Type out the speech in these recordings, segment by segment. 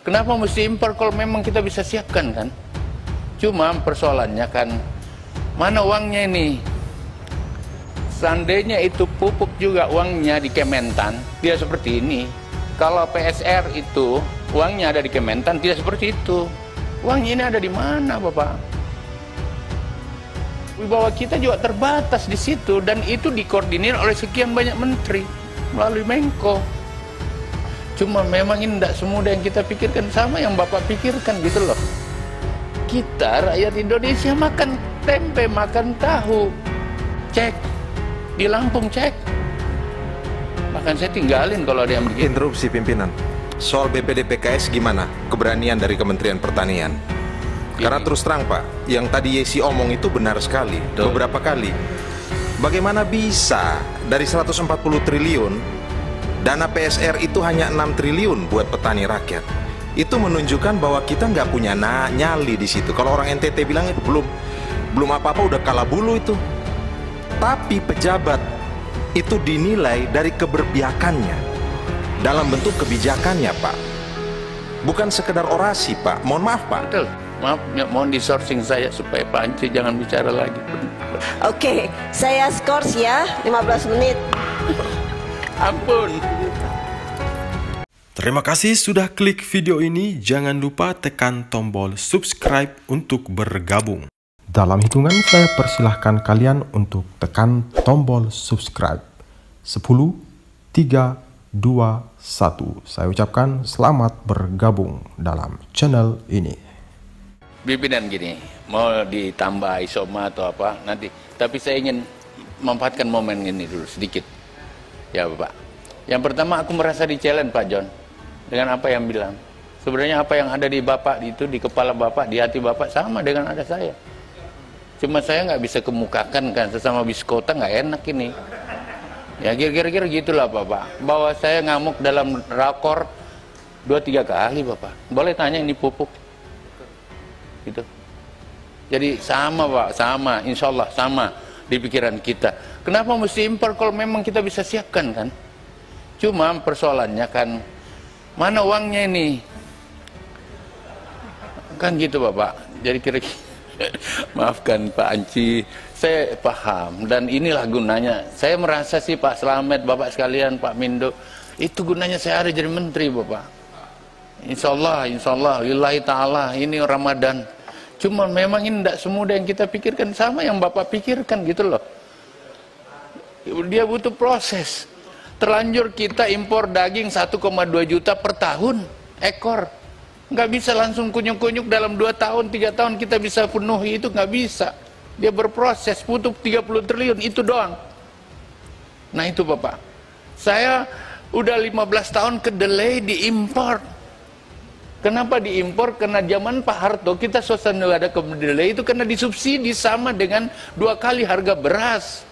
Kenapa mesti impor kalau memang kita bisa siapkan kan? Cuma persoalannya kan, mana uangnya ini? Seandainya itu pupuk juga uangnya di Kementan, tidak seperti ini. Kalau PSR itu uangnya ada di Kementan, tidak seperti itu. Uangnya ini ada di mana, Bapak? Wibawa kita juga terbatas di situ, dan itu dikoordinir oleh sekian banyak menteri melalui Menko. Cuma memang ini tidak semudah yang kita pikirkan, sama yang Bapak pikirkan gitu loh. Kita rakyat Indonesia makan tempe, makan tahu, cek di Lampung, cek. Bahkan saya tinggalin kalau ada yang begitu. Interupsi pimpinan. Soal BPD PKS gimana keberanian dari Kementerian Pertanian? Karena terus terang Pak, yang tadi Yesi omong itu benar sekali. Beberapa kali. Bagaimana bisa dari 140 triliun dana PSR itu hanya 6 triliun buat petani rakyat? Itu menunjukkan bahwa kita nggak punya nyali di situ. Kalau orang NTT bilang itu belum apa-apa udah kalah bulu itu. Tapi pejabat itu dinilai dari keberpihakannya dalam bentuk kebijakannya, Pak. Bukan sekedar orasi, Pak. Mohon maaf, Pak. Betul. Maaf, ya, mohon di-sourcing saya supaya Pak Anci jangan bicara lagi. Oke, saya skors ya, 15 menit. Ampun. Terima kasih sudah klik video ini. Jangan lupa tekan tombol subscribe untuk bergabung. Dalam hitungan saya persilahkan kalian untuk tekan tombol subscribe. 10, 3, 2, 1. Saya ucapkan selamat bergabung dalam channel ini. Pimpinan gini, mau ditambah isoma atau apa nanti. Tapi saya ingin memanfaatkan momen ini dulu sedikit. Ya Bapak. Yang pertama aku merasa di-challenge Pak John. Dengan apa yang bilang. Sebenarnya apa yang ada di Bapak itu, di kepala Bapak, di hati Bapak sama dengan ada saya. Cuma saya nggak bisa kemukakan kan, sesama biskota nggak enak ini. Ya kira-kira gitulah Bapak. Bahwa saya ngamuk dalam rakor 2-3 kali Bapak. Boleh tanya ini pupuk. Gitu. Jadi sama Pak, sama, insya Allah sama di pikiran kita. Kenapa mesti impor kalau memang kita bisa siapkan kan? Cuma persoalannya kan, mana uangnya ini? Kan gitu Bapak. Jadi kira-kira maafkan Pak Anci, saya paham dan inilah gunanya. Saya merasa sih Pak Slamet, Bapak sekalian, Pak Mindo, itu gunanya saya ada jadi menteri Bapak. Insya Allah, lillahi ta'ala, ini Ramadan. Cuma memang ini tidak semudah yang kita pikirkan, sama yang Bapak pikirkan gitu loh. Dia butuh proses. Terlanjur kita impor daging 1,2 juta per tahun ekor. Nggak bisa langsung kunyuk-kunyuk dalam 2 tahun, 3 tahun kita bisa penuhi, itu nggak bisa. Dia berproses, butuh 30 triliun, itu doang. Nah itu Bapak. Saya udah 15 tahun kedelai diimpor. Kenapa diimpor? Karena zaman Pak Harto kita suasana ada kedelai itu karena disubsidi sama dengan 2 kali harga beras.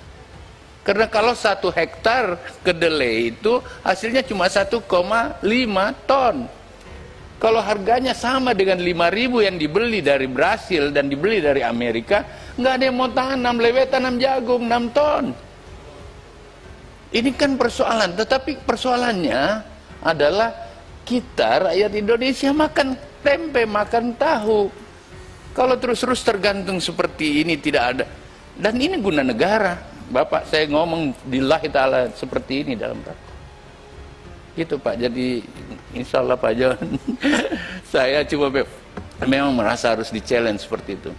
Karena kalau 1 hektar kedelai itu hasilnya cuma 1,5 ton. Kalau harganya sama dengan 5.000 yang dibeli dari Brasil dan dibeli dari Amerika, nggak ada yang mau tanam, lebih tanam jagung 6 ton. Ini kan persoalan, tetapi persoalannya adalah kita rakyat Indonesia makan tempe, makan tahu. Kalau terus-terus tergantung seperti ini tidak ada. Dan ini guna negara. Bapak saya ngomong lillahi ta'ala seperti ini dalam rakyat. Gitu Pak, jadi insya Allah Pak John. Saya cuma memang merasa harus di-challenge seperti itu.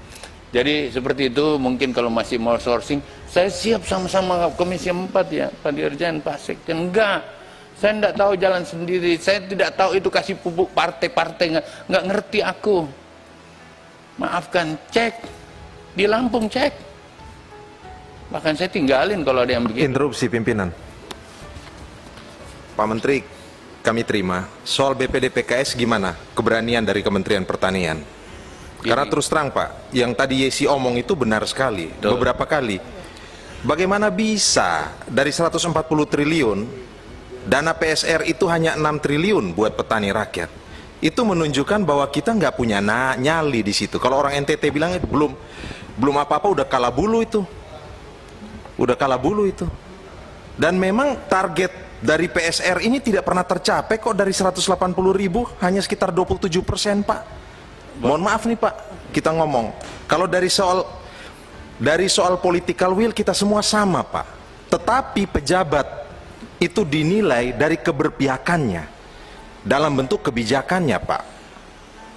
Jadi seperti itu, mungkin kalau masih mau sourcing, saya siap sama-sama Komisi 4 ya, Pak Dirjen, Pak Sekjen. Enggak. Saya tidak tahu jalan sendiri, saya tidak tahu itu kasih pupuk partai-partai, nggak ngerti aku. Maafkan, cek di Lampung, cek. Bahkan saya tinggalin kalau ada yang begitu. Interupsi pimpinan. Pak Menteri, kami terima. Soal BPD PKS gimana keberanian dari Kementerian Pertanian? Karena terus terang Pak, yang tadi Yesi omong itu benar sekali. Beberapa kali. Bagaimana bisa dari 140 triliun dana PSR itu hanya 6 triliun buat petani rakyat? Itu menunjukkan bahwa kita nggak punya nyali di situ. Kalau orang NTT bilang itu belum apa-apa udah kalah bulu itu. Udah kalah bulu itu. Dan memang target dari PSR ini tidak pernah tercapai kok. Dari 180.000 hanya sekitar 27%, Pak. Mohon maaf nih Pak, kita ngomong kalau dari soal political will kita semua sama Pak, tetapi pejabat itu dinilai dari keberpihakannya dalam bentuk kebijakannya Pak,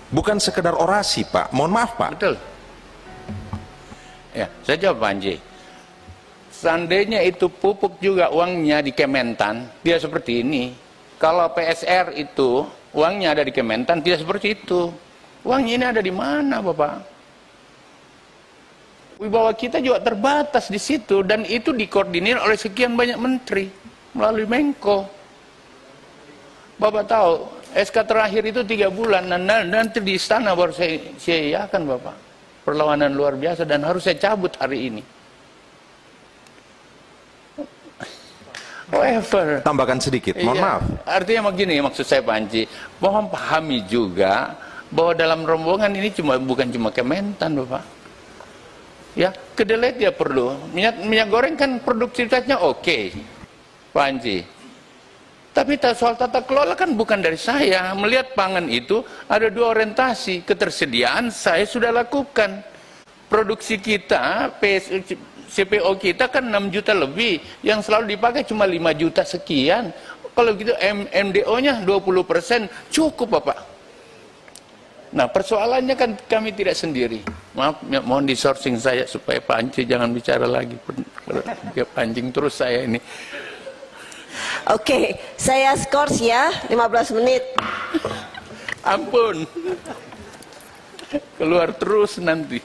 bukan sekedar orasi Pak. Mohon maaf Pak. Betul. Ya, saya jawab Pak Anji. Seandainya itu pupuk juga uangnya di Kementan, tidak seperti ini. Kalau PSR itu uangnya ada di Kementan, tidak seperti itu. Uangnya ini ada di mana, Bapak? Wibawa kita juga terbatas di situ, dan itu dikoordinir oleh sekian banyak menteri melalui Menko. Bapak tahu, SK terakhir itu 3 bulan, dan nanti di istana baru saya iakan, Bapak. Perlawanan luar biasa, dan harus saya cabut hari ini. However, tambahkan sedikit, mohon maaf. Artinya begini, maksud saya Pak Anji, mohon pahami juga bahwa dalam rombongan ini bukan cuma Kementan, Bapak. Ya, kedelai dia perlu. Minyak goreng kan produktivitasnya oke, Pak Anji. Tapi soal tata kelola kan bukan dari saya. Melihat pangan itu ada 2 orientasi. Ketersediaan saya sudah lakukan. Produksi kita, CPO kita kan 6 juta lebih, yang selalu dipakai cuma 5 juta sekian. Kalau gitu MDO-nya 20%, cukup Bapak. Nah, persoalannya kan kami tidak sendiri. Maaf, mohon di sourcing saya supaya Pak Anci jangan bicara lagi. Pancing terus saya ini. Oke, saya skors ya, 15 menit. Ampun. Keluar terus nanti.